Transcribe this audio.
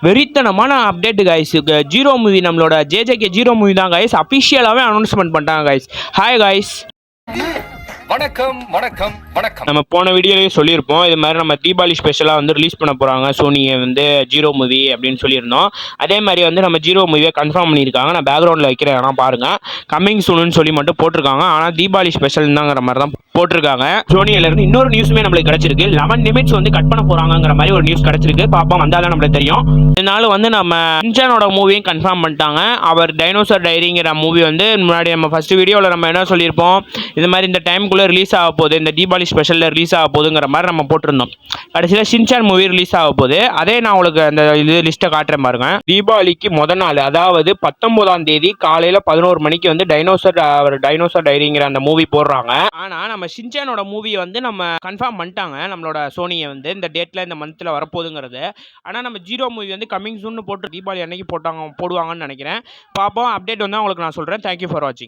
வெறித்தனமான update guys. Zero movie நம்மளோட ஜேஜேகே zero movie தான் கைஸ் அஃபிஷியலாகவே அனௌன்ஸ்மெண்ட் பண்ணிட்டாங்க கைஸ். ஹாய் கைஸ், வணக்கம் வணக்கம் வணக்கம். நம்ம போன வீடியோலேயே சொல்லியிருப்போம், இது மாதிரி நம்ம தீபாவளி ஸ்பெஷலாக வந்து ரிலீஸ் பண்ண போகிறாங்க சோனியை வந்து ஜீரோ மூவி அப்படின்னு சொல்லியிருந்தோம். அதே மாதிரி வந்து நம்ம ஜீரோ மூவியை கன்ஃபார்ம் பண்ணியிருக்காங்க. நான் பேக்ரவுண்டில் வைக்கிறேன், ஆனால் பாருங்கள், கம்மிங் சூனுன்னு சொல்லி மட்டும் போட்டிருக்காங்க. ஆனால் தீபாவளி ஸ்பெஷல் தாங்கிற மாதிரி தான் போட்டிருக்காங்க. சோனியிலேருந்து இன்னொரு நியூஸுமே நம்மளுக்கு கிடச்சிருக்கு. 11 நிமிட்ஸ் வந்து கட் பண்ண போகிறாங்கிற மாதிரி ஒரு நியூஸ் கிடச்சிருக்கு. பாப்பா வந்தால் தான் நம்மளுக்கு தெரியும். இதனால வந்து நம்ம சின்சானோட மூவியும் கன்ஃபார்ம் பண்ணிட்டாங்க. அவர் டைனோசர் டைரிங்கிற மூவி வந்து முன்னாடி நம்ம ஃபர்ஸ்ட் வீடியோவில் நம்ம என்ன சொல்லியிருப்போம், இது மாதிரி இந்த டைமுக்குள்ளே ரிலீஸ் ஆக போகுது, இந்த தீபாவளி ஸ்பெஷலில் ரிலீஸ் ஆக போகுதுங்கிற மாதிரி நம்ம போட்டிருந்தோம். கடைசியில் சின்சான் மூவி ரிலீஸ் ஆக போகுது. அதே நான் உங்களுக்கு அந்த இது லிஸ்ட்டை காட்டுறேன் பாருங்க. தீபாவளிக்கு முதல் நாள், அதாவது 19ஆம் தேதி காலையில் 11 மணிக்கு வந்து டைனோசர் டைரிங்கிற அந்த மூவி போடுறாங்க. ஆனால் நம்ம சின்சானோட மூவி வந்து நம்ம கன்ஃபார்ம் பண்ணிட்டாங்க நம்மளோட சோனியை வந்து இந்த டேட்டில் இந்த மந்த்தில் வரப்போகுதுங்கிறது. ஆனால் நம்ம ஜீரோ மூவி வந்து கம்மிங் சூன் போட்டு தீபாவளி அன்னைக்கு போடுவாங்கன்னு நினைக்கிறேன். பார்ப்போம், அப்டேட் வந்து உங்களுக்கு நான் சொல்கிறேன். தேங்க்யூ ஃபார் வாட்சிங்.